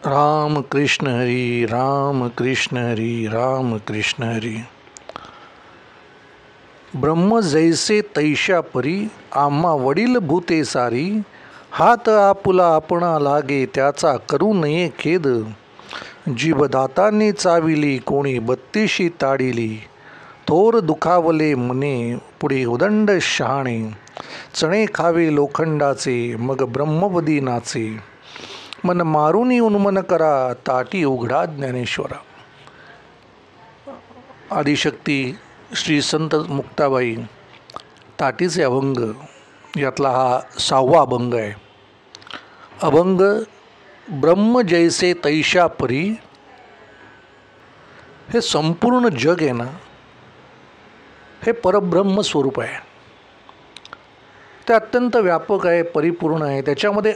राम कृष्ण हरी राम कृष्ण हरी राम कृष्ण हरी। ब्रह्म जैसे तैशा परी आम्हा वडील भूते सारी, हात आपुला आपणा लागे त्याचा करू नये खेद। जीवदातांनी चाविली कोणी बत्तीशी ताडिली, थोर दुखावले मने पुढे उदंड शहाणे। चणे खावे लोखंडाचे मग ब्रह्मपदी नाचे, मन मारुनी उन्मन करा ताटी उघडा ज्ञानेश्वरा। आदिशक्ती श्री संत मुक्ताबाई ताटीचे अभंग यातला हा 6वा अभंग आहे। अभंग ब्रह्म जैसे तैशा परी। हे संपूर्ण जग आहे ना, हे परब्रह्म स्वरूप आहे। ते अत्यंत व्यापक आहे, परिपूर्ण आहे। त्याच्यामध्ये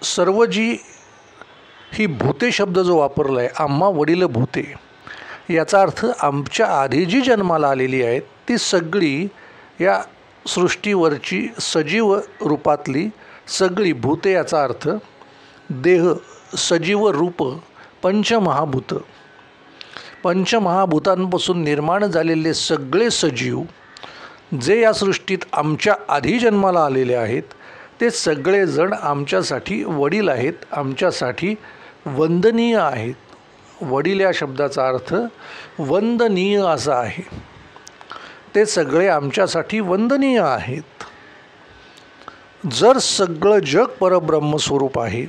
सर्व जी ही भूते शब्द जो वापरला आहे, आम्हा वडील भूते, याचा अर्थ आमच्या आधी जी जन्माला आलेली आहेत ती सगळी या सृष्टीवरची सजीव रूपातली सगळी भूते, याचा अर्थ देह, सजीव रूप, पंचमहाभूत, पंचमहाभूतांपासून निर्माण झालेले सगळे सजीव जे या सृष्टीत आमच्या आधी जन्माला आलेले आहेत, ते सगळेजण आमच्यासाठी वडील आहेत, आमच्यासाठी वंदनीय आहेत। वडील या शब्दाचा अर्थ वंदनीय असा आहे। ते सगळे आमच्यासाठी वंदनीय आहेत। जर सगळं जग परब्रह्म स्वरूप आहे,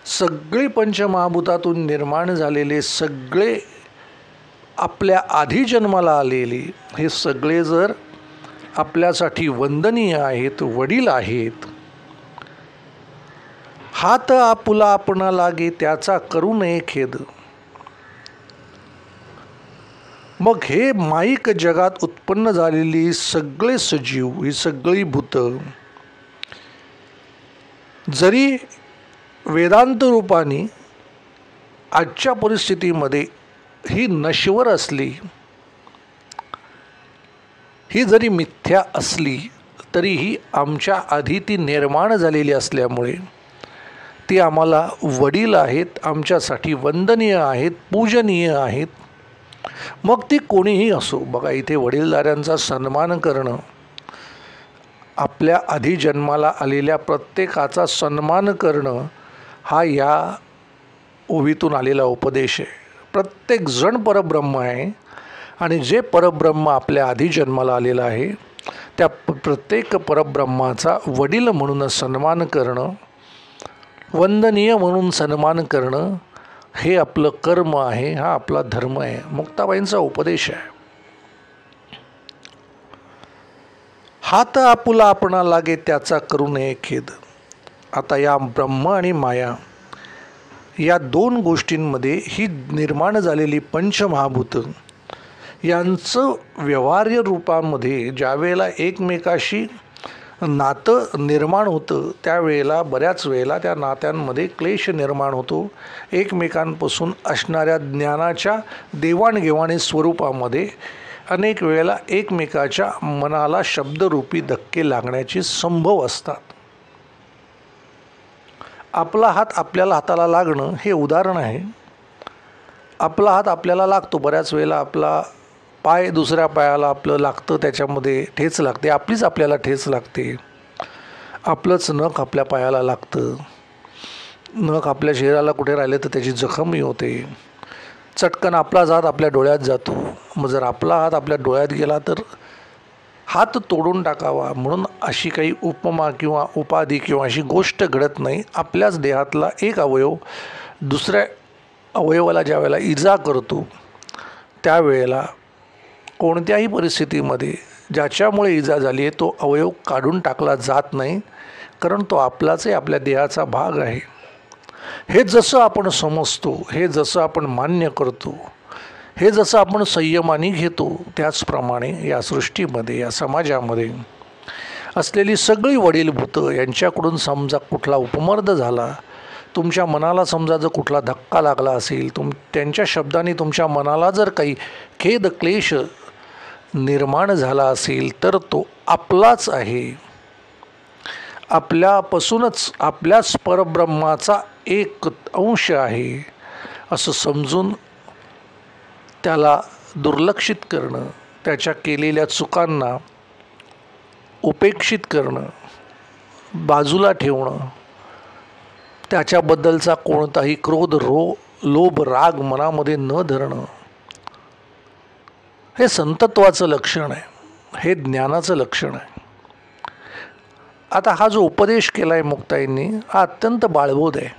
सगळी पंचमहाभूतातून निर्माण झालेले सगळे आपल्या आधी जन्माला आलेले हे सगळे जर आपल्यासाठी वंदनीय आहेत, वडील आहेत, हात आपुला आपणा लागे त्याचा करू नये खेद। मग हे माईक जगात उत्पन्न झालेली सगळे सजीव, ही सगळी भूत जरी वेदांत रूपाने आजच्या परिस्थितीमध्ये ही नश्वर असली, ही जरी मिथ्या असली, तरीही आमच्या आधी ती निर्माण झालेली असल्यामुळे ती आम्हाला वडील आहेत, आमच्यासाठी वंदनीय आहेत, पूजनीय आहेत। मग ती कोणीही असो। बघा, इथे वडीलधाऱ्यांचा सन्मान करणं, आपल्या आधी जन्माला आलेल्या प्रत्येकाचा सन्मान करणं, हा या ओवीतून आलेला उपदेश आहे। प्रत्येक जण परब्रह्म आहे आणि जे परब्रह्म आपल्या आधी जन्माला आलेलं आहे, त्या प्रत्येक परब्रह्माचा वडील म्हणून सन्मान करणं, वंदनीय म्हणून सन्मान करणं, हे आपलं कर्म आहे, हा आपला धर्म आहे। मुक्ताबाईंचा उपदेश आहे। हात आपुला आपणा लागे त्याचा करू नये खेद। आता या ब्रह्म आणि माया या दोन गोष्टींमध्ये ही निर्माण झालेली पंचमहाभूत यांचं व्यवहार्य रूपामध्ये ज्यावेळेला एकमेकाशी नातं निर्माण होतं, त्यावेळेला बऱ्याच वेळेला त्या नात्यांमध्ये क्लेश निर्माण होतो। एकमेकांपासून असणाऱ्या ज्ञानाच्या देवाणघेवाणी स्वरूपामध्ये अनेक वेळेला एकमेकाच्या मनाला शब्दरूपी धक्के लागण्याचे संभव असतात। आपला हात आपल्याला हाताला लागणं हे उदाहरण आहे। आपला हात आपल्याला लागतो, बऱ्याच वेळेला आपला पाय दुसऱ्या पायाला आपलं लागतं, त्याच्यामध्ये ठेच लागते, आपलीच आपल्याला ठेच लागते। आपलंच नख आपल्या पायाला लागतं, नख आपल्या शरीराला कुठे राहिले तर त्याची जखमही होते। चटकन आपला हात आपल्या डोळ्यात जातो। मग जर आपला हात आपल्या डोळ्यात गेला तर हात तोडून टाकावा, म्हणून अशी काही उपमा किंवा उपाधी किंवा अशी गोष्ट घडत नाही। आपल्याच देहातला एक अवयव दुसऱ्या अवयवाला ज्या वेळेला इजा करतो, त्यावेळेला कोणत्याही परिस्थितीमध्ये ज्याच्यामुळे इजा झाली आहे तो अवयव काढून टाकला जात नाही, कारण तो आपलाच आहे, आपल्या देहाचा भाग आहे। हे जसं आपण समजतो, हे जसं आपण मान्य करतो, हे जसं आपण संयमाने घेतो, त्याचप्रमाणे या सृष्टीमध्ये, या समाजामध्ये असलेली सगळी वडीलभूत यांच्याकडून समजा कुठला उपमर्द झाला, तुमच्या मनाला समजा जर कुठला धक्का लागला असेल, त्यांच्या शब्दाने तुमच्या मनाला जर काही खेद क्लेश निर्माण झाला असेल, तर तो आपलाच आहे। आपल्यापासूनच आपल्याच परब्रह्माचा एक अंश आहे असं समजून त्याला दुर्लक्षित करणं, त्याच्या केलेल्या चुकांना उपेक्षित करणं, बाजूला ठेवणं, त्याच्याबद्दलचा कोणताही क्रोध, लोभ, राग मनामध्ये न धरणं, हे संतत्वाचं लक्षण आहे, हे ज्ञानाचं लक्षण आहे. आता हा जो उपदेश केला आहे मुक्ताईंनी, हा अत्यंत बाळबोध आहे.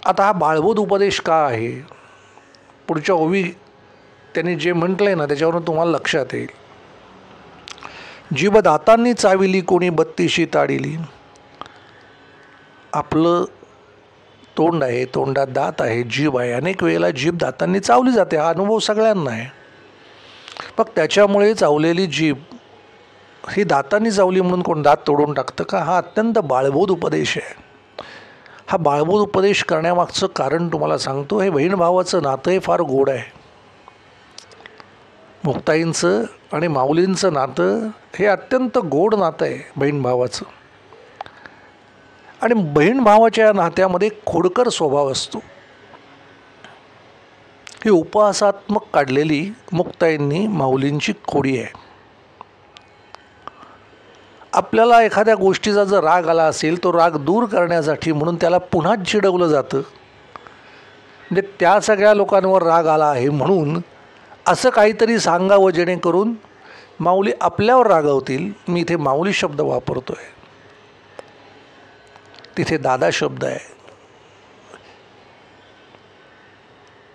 आता हा बाळबोध उपदेश का आहे, पुढच्या ओवी त्यांनी जे म्हटलं आहे ना त्याच्यावरून तुम्हाला लक्षात येईल. जीभ दातांनी चाविली कोणी बत्तीशी ताडिली. आपलं तोंड आहे, तोंडात दात आहे, जीभ आहे, अनेक वेळेला जीभ दातांनी चावली जाते, हा अनुभव सगळ्यांना आहे. मग त्याच्यामुळे चावलेली जीभ ही दातांनी चावली म्हणून कोण दात तोडून टाकतं का? हा अत्यंत बाळबोध उपदेश आहे. हा बाळबोध उपदेश करण्यामागचं कारण तुम्हाला सांगतो. हे बहीण भावाचं नातं हे फार गोड आहे. मुक्ताईंचं आणि माऊलींचं नातं हे अत्यंत गोड नातं आहे बहीण भावाचं. आणि बहीण भावाच्या नात्यामध्ये खोडकर स्वभाव असतो. ही उपहासात्मक काढलेली मुक्ताईंनी माऊलींची खोडी आहे. आपल्याला एखाद्या गोष्टीचा जर राग आला असेल, तो राग दूर करण्यासाठी म्हणून त्याला पुन्हा चिडवलं जातं. म्हणजे त्या सगळ्या लोकांवर राग आला आहे म्हणून असं काहीतरी सांगावं जेणेकरून माऊली आपल्यावर रागवतील. मी इथे माऊली शब्द वापरतो आहे, तिथे दादा शब्द आहे.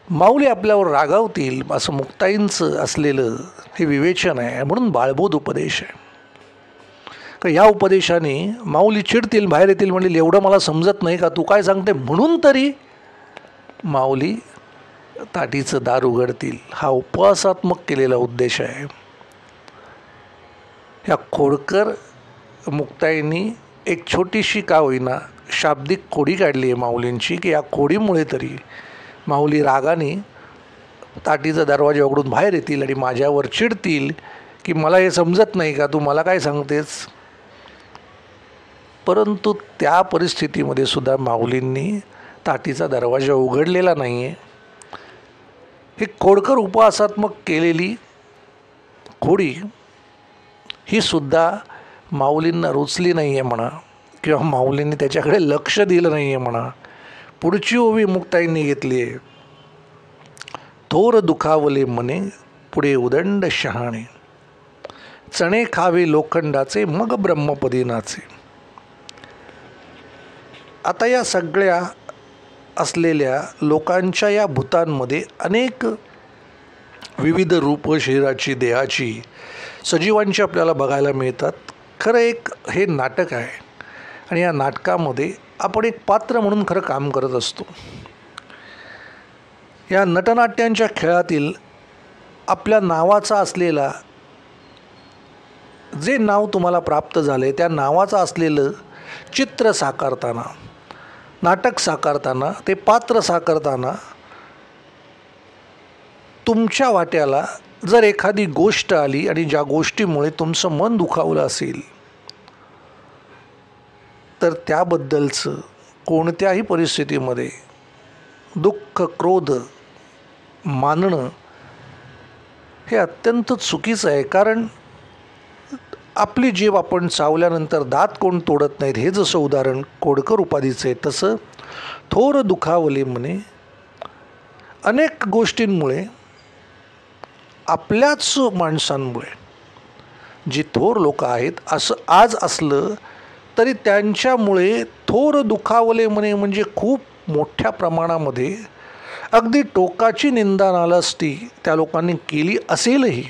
माऊली आपल्यावर रागावतील असं मुक्ताईंचं असलेलं हे विवेचन आहे. म्हणून बाळबोध उपदेश आहे. का या उपदेशाने माऊली चिडतील, बाहेर येतील, म्हणतील एवढं मला समजत नाही का, तू काय सांगते, म्हणून तरी माऊली ताटीचं दार उघडतील. हा उपवासात्मक केलेला उद्देश आहे. ह्या खोडकर मुक्ताईंनी एक छोटीशी का होईना शाब्दिक खोडी काढली आहे माऊलींची, की या खोडीमुळे तरी माऊली रागाने ताटीचा दरवाजा उघडून बाहेर येतील आणि माझ्यावर चिडतील की मला हे समजत नाही का, तू मला काय सांगतेस. परंतु त्या परिस्थितीमध्ये सुद्धा माऊलींनी ताटीचा दरवाजा उघडलेला नाही आहे. ही खोडकर उपहासात्मक केलेली खोडी ही सुद्धा माऊलींना रुचली नाही आहे म्हणा, किंवा माऊलींनी त्याच्याकडे लक्ष दिलं नाही आहे म्हणा. पुढची ओवी मुक्ताईंनी घेतली आहे. थोर दुखावले मने पुढे उदंड शहाणे, चणे खावे लोखंडाचे मग ब्रह्मपदी नाचे. आता या सगळ्या असलेल्या लोकांच्या या भूतांमध्ये अनेक विविध रूप शरीराची, देहाची, सजीवांची आपल्याला बघायला मिळतात. खरं एक हे नाटक आहे आणि या नाटकामध्ये आपण एक पात्र म्हणून खरं काम करत असतो. या नटनाट्यांच्या खेळातील आपल्या नावाचा असलेला जे नाव तुम्हाला प्राप्त झाले त्या नावाचं असलेलं चित्र साकारताना, नाटक साकारताना, ते पात्र साकारताना तुमच्या वाट्याला जर एखादी गोष्ट आली आणि ज्या गोष्टीमुळे तुमचं मन दुखावलं असेल तर त्याबद्दलचं कोणत्याही परिस्थितीमध्ये दुःख, क्रोध मानणं हे अत्यंत चुकीचं आहे. कारण आपली जीभ आपण चावल्यानंतर दात कोण तोडत नाहीत, हे जसं उदाहरण खोडकर उपाधीचं आहे, तसं थोर दुखावले म्हणे अनेक गोष्टींमुळे, आपल्याच माणसांमुळे, जी थोर लोक आहेत असं आज असलं तरी त्यांच्यामुळे थोर दुखावले म्हणे म्हणजे खूप मोठ्या प्रमाणामध्ये अगदी टोकाची निंदा नालस्ती त्या लोकांनी केली असेलही,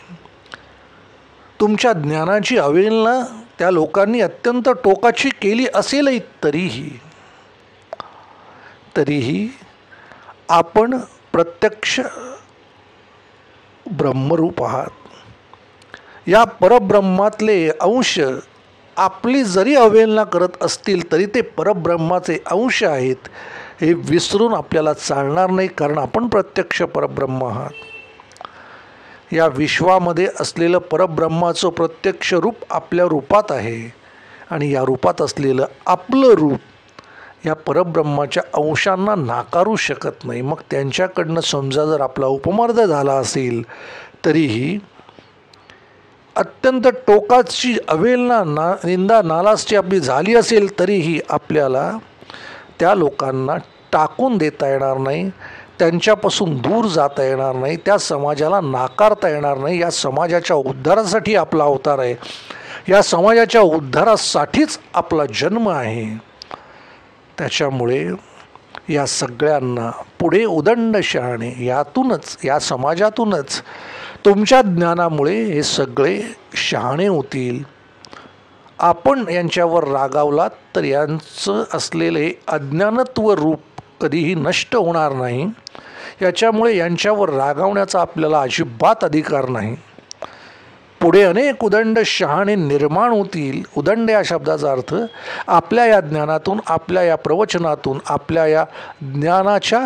तुमच्या ज्ञानाची अवहेलना त्या लोकांनी अत्यंत टोकाची केली असेलही, तरीही आपण प्रत्यक्ष ब्रह्मरूप आहात. या परब्रह्मातले अंश आपली जरी अवहेलना करत असतील तरी ते परब्रह्माचे अंश आहेत हे विसरून आपल्याला चालणार नाही, कारण आपण प्रत्यक्ष परब्रह्म आहात. या विश्वामध्ये असलेलं परब्रह्माचं प्रत्यक्ष रूप आपल्या रूपात आहे आणि या रूपात असलेलं आपलं रूप या परब्रह्माच्या अंशांना नाकारू शकत नाही. मग त्यांच्याकडनं समजा जर आपला उपमर्द झाला असेल तरीही अत्यंत टोकाची अवेलना निंदा नालास्ती आपली झाली असेल तरीही आपल्याला त्या लोकांना टाकून देता येणार नाही, त्यांच्यापासून दूर जाता येणार नाही, त्या समाजाला नाकारता येणार नाही. या समाजाच्या उद्धारासाठी आपला अवतार आहे, या समाजाच्या उद्धारासाठीच आपला जन्म आहे. त्याच्यामुळे या सगळ्यांना पुढे उदंड शहाणे यातूनच, या समाजातूनच तुमच्या ज्ञानामुळे हे सगळे शहाणे होतील. आपण यांच्यावर रागावलात तर यांचं असलेले अज्ञानत्व रूप कधीही नष्ट होणार नाही. याच्यामुळे यांच्यावर रागावण्याचा आपल्याला अजिबात अधिकार नाही. पुढे अनेक उदंड शहाणे निर्माण होतील. उदंड या शब्दाचा अर्थ आपल्या या ज्ञानातून, आपल्या या प्रवचनातून, आपल्या या ज्ञानाच्या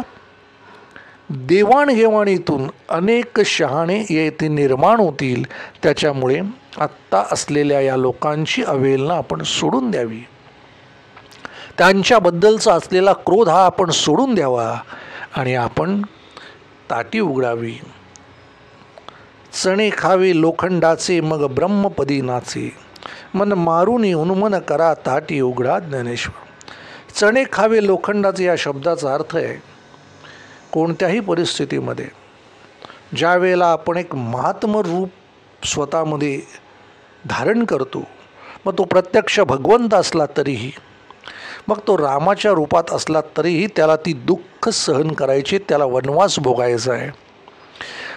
देवाणघेवाणीतून अनेक शहाणे येथे निर्माण होतील. त्याच्यामुळे आत्ता असलेल्या या लोकांची अवहेलना आपण सोडून द्यावी, त्यांच्याबद्दलचा असलेला क्रोध हा आपण सोडून द्यावा आणि आपण ताटी उघडावी. चणे खावे लोखंडाचे मग ब्रह्मपदी नाचे, मन मारून हनुमन करा ताटी उघडा ज्ञानेश्वर. चणे खावे लोखंडाचे या शब्दाचा अर्थ आहे कोणत्याही परिस्थितीमध्ये ज्या वेळेला आपण एक महात्म रूप स्वतःमध्ये धारण करतो, मग तो प्रत्यक्ष भगवंत असला तरीही, मग तो रामाच्या रूपात असला तरीही त्याला ती दुःख सहन करायची, त्याला वनवास भोगायचा आहे.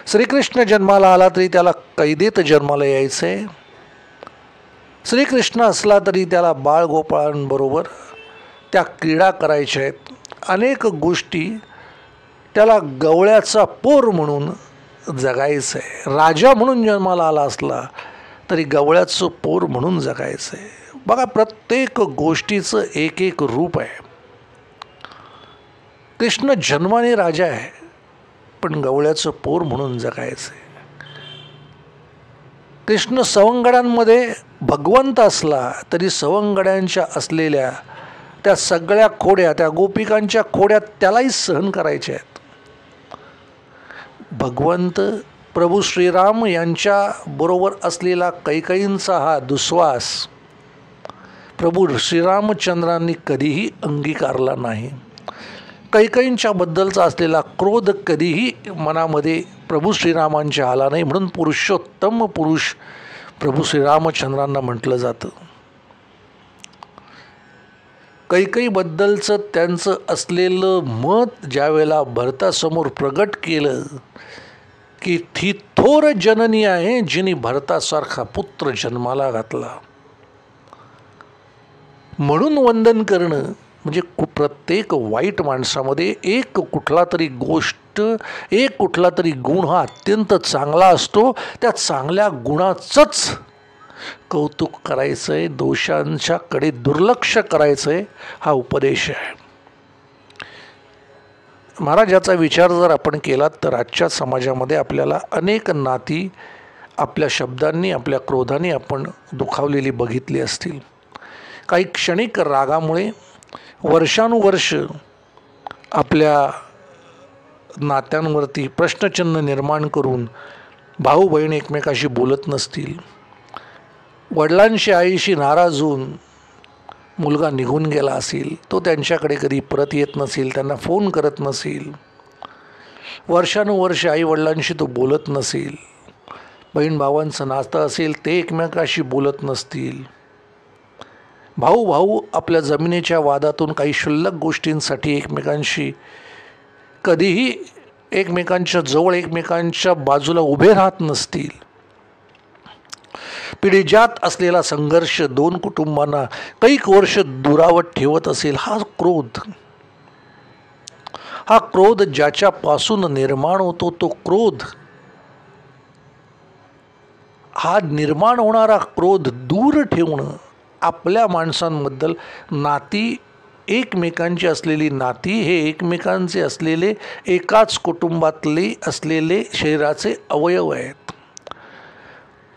श्रीकृष्ण जन्माला आला तरी त्याला कैदेत जन्माला यायचं आहे. श्रीकृष्ण असला तरी त्याला बाळगोपाळांबरोबर त्या क्रीडा करायच्या आहेत. अनेक गोष्टी त्याला गवळ्याचा पोर म्हणून जगायचं आहे. राजा म्हणून जन्माला आला असला तरी गवळ्याचं पोर म्हणून जगायचं आहे. बघा, प्रत्येक गोष्टीचं एक एक रूप आहे. कृष्ण जन्माने राजा आहे, पण गवळ्याचं पोर म्हणून जगायचं आहे. कृष्ण सवंगड्यांमध्ये भगवंत असला तरी सवंगड्यांच्या असलेल्या त्या सगळ्या खोड्या, त्या गोपिकांच्या खोड्या त्यालाही सहन करायच्या आहेत. भगवंत प्रभू श्रीराम यांच्याबरोबर असलेला कैकईंचा हा दुस्वास प्रभू श्रीरामचंद्रांनी कधीही अंगीकारला नाही. कैकईंच्याबद्दलचा असलेला क्रोध कधीही मनामध्ये प्रभू श्रीरामांच्या आला नाही. म्हणून पुरुषोत्तम पुरुष प्रभू श्रीरामचंद्रांना म्हटलं जातं. कैकईबद्दलचं त्यांचं असलेलं मत ज्या वेळेला भरतासमोर प्रगट केलं की ती थोर जननी आहे जिने भरतासारखा पुत्र जन्माला घातला, म्हणून वंदन करणं म्हणजे प्रत्येक वाईट माणसामध्ये एक कुठला तरी गोष्ट, एक कुठला तरी गुण हा अत्यंत चांगला असतो. त्या चांगल्या गुणाचंच कौतुक करायचं आहे, दोषांच्याकडे दुर्लक्ष करायचं आहे, हा उपदेश आहे. महाराजाचा विचार जर आपण केला तर आजच्या समाजामध्ये आपल्याला अनेक नाती आपल्या शब्दांनी, आपल्या क्रोधाने आपण दुखावलेली बघितली असतील. काही क्षणिक रागामुळे वर्षानुवर्ष आपल्या नात्यांवरती प्रश्नचिन्ह निर्माण करून भाऊ बहीण एकमेकाशी बोलत नसतील. वडिलांशी आईशी नाराज होऊन मुलगा निघून गेला असेल, तो त्यांच्याकडे कधी परत येत नसेल, त्यांना फोन करत नसेल. वर्षानुवर्ष आई वडिलांशी तो बोलत नसेल. बहीण भावांचं नातं असेल ते एकमेकाशी बोलत नसतील. भाऊ भाऊ आपल्या जमिनीच्या वादातून काही क्षुल्लक गोष्टींसाठी एकमेकांशी कधीही एकमेकांच्या जवळ, एकमेकांच्या बाजूला उभे राहत नसतील. पिढीजात असलेला संघर्ष दोन कुटुंबांना कैक वर्ष दुरावत ठेवत असेल. हा क्रोध ज्याच्यापासून निर्माण होतो, तो क्रोध, हा निर्माण होणारा क्रोध दूर ठेवणं, आपल्या माणसांबद्दल नाती, एकमेकांची असलेली नाती हे एकमेकांचे असलेले एकाच कुटुंबातले असलेले शरीराचे अवयव आहेत.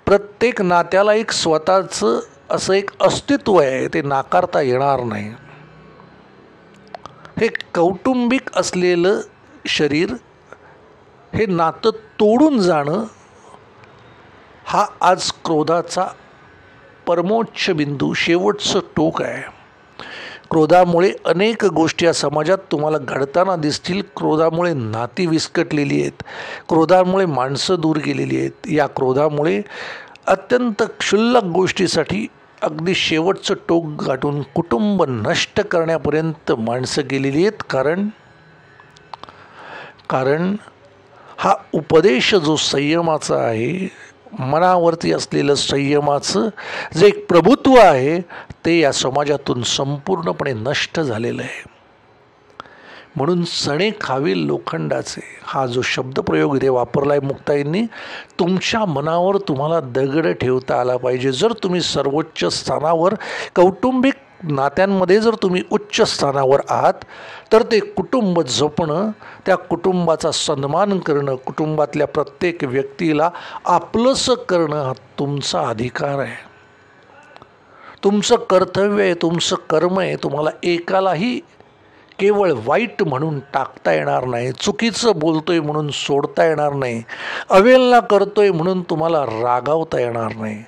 प्रत्येक नात्याला एक स्वतःचं असं एक अस्तित्व आहे, ते नाकारता येणार नाही. हे कौटुंबिक असलेलं शरीर, हे नातं तोडून जाणं हा आज क्रोधाचा परमोच्च बिंदू, शेवटचं टोक आहे. क्रोधामुळे अनेक गोष्टी या समाजात तुम्हाला घडताना दिसतील. क्रोधामुळे नाती विस्कटलेली आहेत, क्रोधामुळे माणसं दूर गेलेली आहेत. या क्रोधामुळे अत्यंत क्षुल्लक गोष्टीसाठी अगदी शेवटचं टोक गाठून कुटुंब नष्ट करण्यापर्यंत माणसं गेलेली आहेत. कारण हा उपदेश जो संयमाचा आहे, मनावरती असलेलं संयमाचं जे एक प्रभुत्व आहे, ते या समाजातून संपूर्णपणे नष्ट झालेलं आहे. म्हणून सणे खावे लोखंडाचे हा जो शब्दप्रयोग इथे वापरला आहे मुक्ताईंनी, तुमच्या मनावर तुम्हाला दगड ठेवता आला पाहिजे. जर तुम्ही सर्वोच्च स्थानावर, कौटुंबिक नात्यांमध्ये जर तुम्ही उच्च स्थानावर आहात, तर ते कुटुंब जपणं, त्या कुटुंबाचा सन्मान करणं, कुटुंबातल्या प्रत्येक व्यक्तीला आपलंसं करणं हा तुमचा अधिकार आहे, तुमचं कर्तव्य आहे, तुमचं कर्म आहे. तुम्हाला एकालाही केवळ वाईट म्हणून टाकता येणार नाही, चुकीचं बोलतोय म्हणून सोडता येणार नाही, अवेलना करतोय म्हणून तुम्हाला रागावता येणार नाही.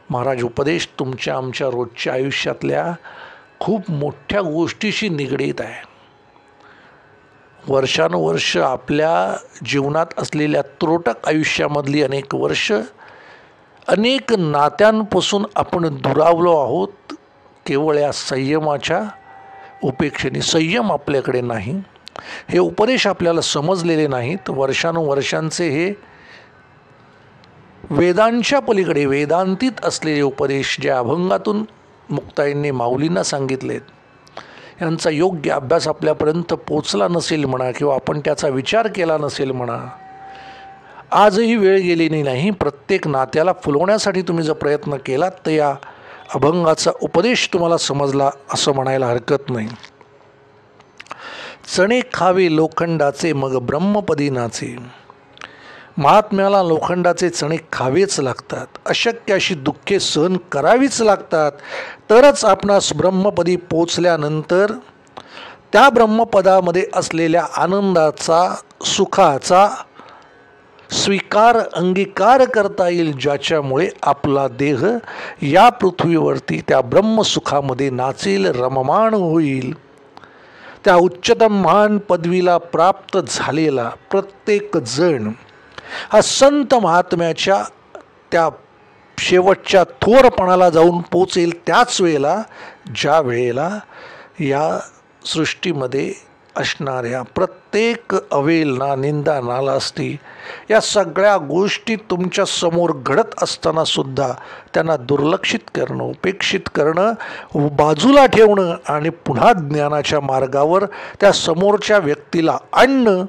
महाराज उपदेश तुमच्या आमच्या रोजच्या आयुष्यातल्या खूप मोठ्या गोष्टीशी निगडीत आहे. वर्षानुवर्ष आपल्या जीवनात असलेल्या त्रोटक आयुष्यामधली अनेक वर्ष, अनेक नात्यांपासून आपण दुरावलो आहोत केवळ या संयमाच्या उपेक्षेने. संयम आपल्याकडे नाही, हे उपदेश आपल्याला समजलेले नाहीत. वर्षानुवर्षांचे हे वेदांच्या पलीकडे वेदांतीत असलेले उपदेश जे अभंगातून मुक्ताईंनी माऊलींना सांगितलेत, यांचा योग्य अभ्यास आपल्यापर्यंत पोचला नसेल म्हणा, किंवा आपण त्याचा विचार केला नसेल म्हणा. आजही वेळ गेलेली नाही. प्रत्येक नात्याला फुलवण्यासाठी तुम्ही जर प्रयत्न केलात, तर या अभंगाचा उपदेश तुम्हाला समजला असं म्हणायला हरकत नाही. चणे खावे लोखंडाचे मग ब्रह्मपदी नाचे. महात्म्याला लोखंडाचे चणे खावेच लागतात, अशक्य अशी दुःखे सहन करावीच लागतात, तरच आपणास ब्रह्मपदी पोचल्यानंतर त्या ब्रह्मपदामध्ये असलेल्या आनंदाचा, सुखाचा स्वीकार, अंगीकार करता येईल, ज्याच्यामुळे आपला देह या पृथ्वीवरती त्या ब्रह्मसुखामध्ये नाचेल, रममाण होईल. त्या उच्चतम महान पदवीला प्राप्त झालेला प्रत्येक जण हा संत महात्म्याच्या त्या शेवटच्या थोरपणाला जाऊन पोचेल, त्याच वेळेला ज्या वेळेला या सृष्टीमध्ये असणाऱ्या प्रत्येक अवेलना, निंदा, नालास्ती या सगळ्या गोष्टी तुमच्या समोर घडत असताना सुद्धा त्यांना दुर्लक्षित करणं, उपेक्षित करणं, बाजूला ठेवणं आणि पुन्हा ज्ञानाच्या मार्गावर त्या समोरच्या व्यक्तीला आणणं,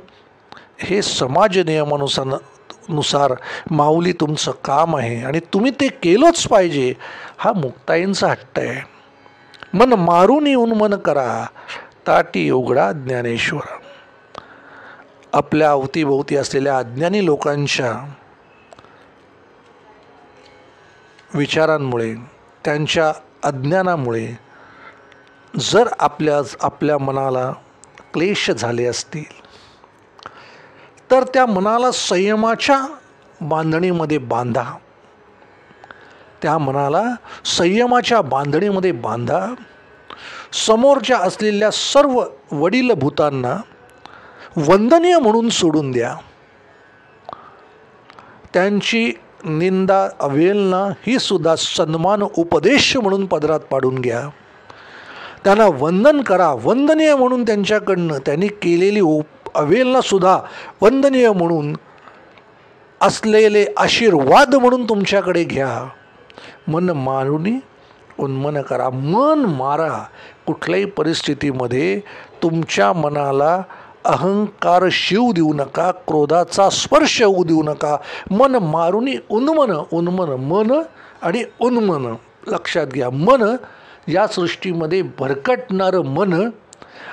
हे समाज नियमानुसार माऊली तुमचं काम आहे आणि तुम्ही ते केलंच पाहिजे. हा मुक्ताईंचा हट्ट आहे. मन मारून येऊन मन करा, ताटी उघडा ज्ञानेश्वर. आपल्या अवतीभोवती असलेल्या अज्ञानी लोकांच्या विचारांमुळे, त्यांच्या अज्ञानामुळे जर आपल्या मनाला क्लेश झाले असतील, तर त्या मनाला संयमाच्या बांधणीमध्ये बांधा. त्या मनाला संयमाच्या बांधणीमध्ये बांधा. समोरच्या असलेल्या सर्व वडीलभूतांना वंदनीय म्हणून सोडून द्या. त्यांची निंदा, अवेलना ही सुद्धा सन्मान, उपदेश म्हणून पदरात पाडून घ्या. त्यांना वंदन करा, वंदनीय म्हणून त्यांच्याकडनं त्यांनी केलेली अवेलनासुद्धा वंदनीय म्हणून, असलेले आशीर्वाद म्हणून तुमच्याकडे घ्या. मन मारुनी उन्मन करा. मन मारा. कुठल्याही परिस्थितीमध्ये तुमच्या मनाला अहंकार शिव देऊ नका, क्रोधाचा स्पर्श होऊ देऊ नका. मन मारुनी उन्मन, उन्मन मन आणि उन्मन लक्षात घ्या. मन या सृष्टीमध्ये भरकटणारं मन,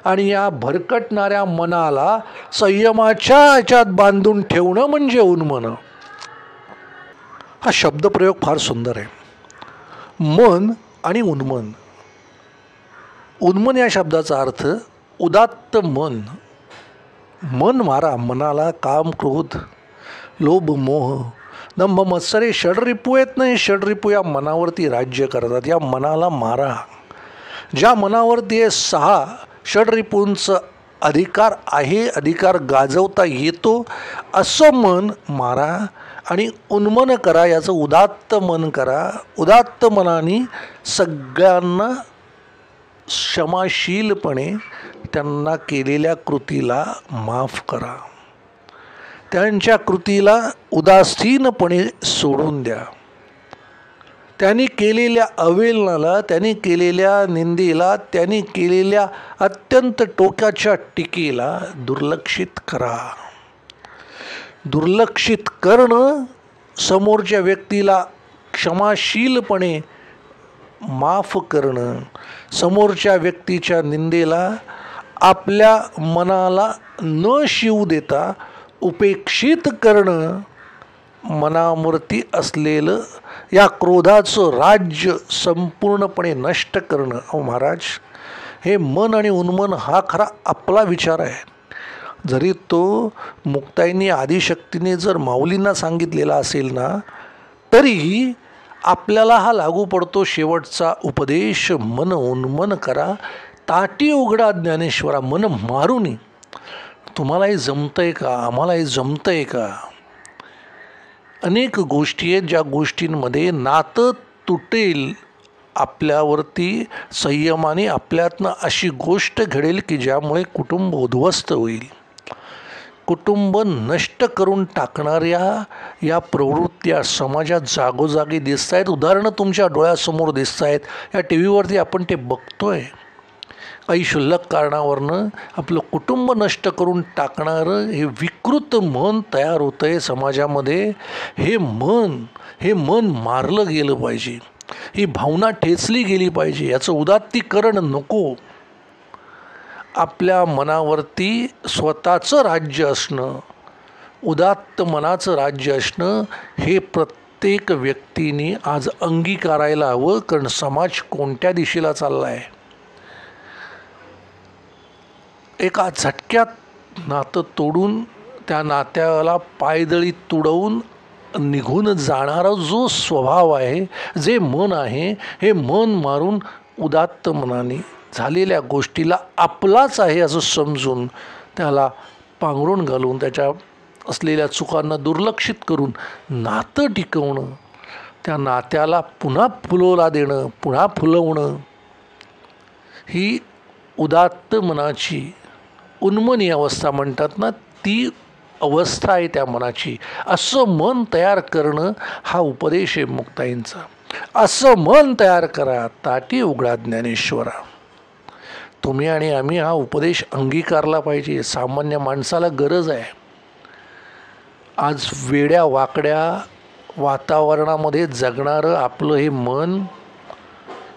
आणि या भरकटणाऱ्या मनाला संयमाच्या ह्याच्यात बांधून ठेवणं म्हणजे उन्मन. हा शब्दप्रयोग फार सुंदर आहे. मन आणि उन्मन. उन्मन या शब्दाचा अर्थ उदात्त मन. मन मारा, मनाला काम, क्रोध, लोभ, मोह, दंभ, मत्सरे षड्रिपू आहेत ना, हे षड्रिपू या मनावरती राज्य करतात. या मनाला मारा. ज्या मनावरती हे 6 षड्रिपूंचं अधिकार आहे, अधिकार गाजवता येतो, असं मन मारा आणि उन्मन करा. याचं उदात्त मन करा. उदात्त मनाने सगळ्यांना क्षमाशीलपणे त्यांना केलेल्या कृतीला माफ करा. त्यांच्या कृतीला उदासीनपणे सोडून द्या. त्यांनी केलेल्या अवहेलनाला, त्यांनी केलेल्या निंदेला, त्यांनी केलेल्या अत्यंत टोकाच्या टीकेला दुर्लक्षित करा. दुर्लक्षित करणं, समोरच्या व्यक्तीला क्षमाशीलपणे माफ करणं, समोरच्या व्यक्तीच्या निंदेला आपल्या मनाला न शिवू देता उपेक्षित करणं, मनावरती असलेलं या क्रोधाचं राज्य संपूर्णपणे नष्ट करणं. अहो महाराज, हे मन आणि उन्मन हा खरा आपला विचार आहे. जरी तो मुक्ताईंनी आदिशक्तीने जर माऊलींना सांगितलेला असेल ना, तरी आपल्याला हा लागू पडतो शेवटचा उपदेश. मन उन्मन करा, ताटी उघडा ज्ञानेश्वरा. मन मारूनी. तुम्हालाही जमतंय का? आम्हालाही जमतंय का? अनेक गोष्टी आहेत ज्या गोष्टींमध्ये नातं तुटेल, आपल्यावरती संयमाने आपल्यातनं अशी गोष्ट घडेल की ज्यामुळे कुटुंब उद्ध्वस्त होईल. कुटुंब नष्ट करून टाकणाऱ्या या प्रवृत्त्या समाजात जागोजागी दिसत आहेत. उदाहरणं तुमच्या डोळ्यासमोर दिसत आहेत. या टी व्हीवरती आपण ते बघतोय. काही क्षुल्लक कारणावरनं आपलं कुटुंब नष्ट करून टाकणारं हे विकृत मन तयार होतं आहे समाजामध्ये. हे मन मारलं गेलं पाहिजे. ही भावना ठेचली गेली पाहिजे. याचं उदात्तीकरण नको. आपल्या मनावरती स्वतःचं राज्य असणं, उदात्त मनाचं राज्य असणं हे प्रत्येक व्यक्तीने आज अंगीकारायला हवं. कारण समाज कोणत्या दिशेला चालला आहे. एका झटक्यात नातं तोडून त्या नात्याला पायदळी तुडवून निघून जाणारा जो स्वभाव आहे, जे मन आहे, हे मन मारून उदात्त मनाने झालेल्या गोष्टीला आपलाच आहे असं समजून त्याला पांघरून घालून त्याच्या असलेल्या चुकांना दुर्लक्षित करून नातं टिकवणं, त्या नात्याला पुन्हा फुलोरा देणं, पुन्हा फुलवणं, ही उदात्त मनाची उन्मनी अवस्था म्हणतात ना, ती अवस्था आहे त्या मनाची. असं मन तयार करणं हा उपदेश आहे मुक्ताईंचा. असं मन तयार करा, ताटी उघडा ज्ञानेश्वरा. तुम्ही आणि आम्ही हा उपदेश अंगीकारला पाहिजे. सामान्य माणसाला गरज आहे. आज वेड्या वाकड्या वातावरणामध्ये जगणारं आपलं हे मन,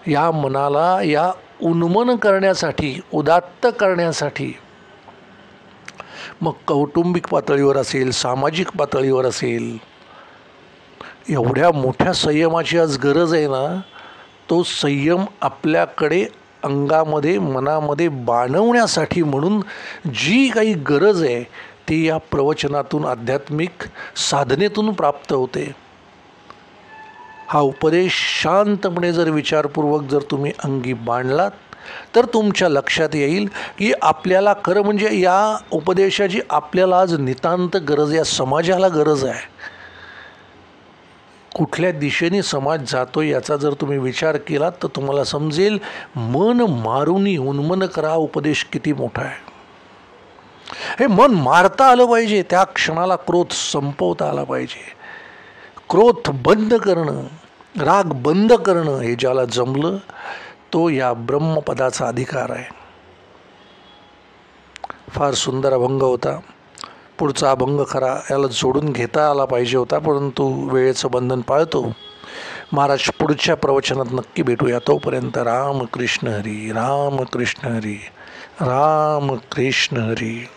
या मनाला या उन्मन करण्यासाठी, उदात्त करण्यासाठी, मग कौटुंबिक पातळीवर असेल, सामाजिक पातळीवर असेल, एवढ्या मोठ्या संयमाची आज गरज आहे ना. तो संयम आपल्याकडे अंगामध्ये, मनामध्ये बाणवण्यासाठी म्हणून जी काही गरज आहे ती या प्रवचनातून, आध्यात्मिक साधनेतून प्राप्त होते. हा उपदेश शांतपणे जर विचारपूर्वक जर तुम्ही अंगी बाणलात तर तुमच्या लक्षात येईल की आपल्याला खरं म्हणजे या उपदेशाची आपल्याला आज नितांत गरज आहे. या समाजाला गरज आहे. कुठल्या दिशेने समाज जातो याचा जर तुम्ही विचार केलात तर तुम्हाला समजेल मन मारूनी उन्मन करा उपदेश किती मोठा आहे. हे मन मारता आलं पाहिजे. त्या क्षणाला क्रोध संपवता आला पाहिजे. क्रोध बंद करणं, राग बंद करणं हे ज्याला जमलं तो या ब्रह्मपदाचा अधिकार आहे. फार सुंदर अभंग होता. पुढचा अभंग खरा याला जोडून घेता आला पाहिजे होता, परंतु वेळेचं बंधन पाळतो. महाराज पुढच्या प्रवचनात नक्की भेटूया. तोपर्यंत राम कृष्ण हरी, राम कृष्ण हरी, राम कृष्ण हरी.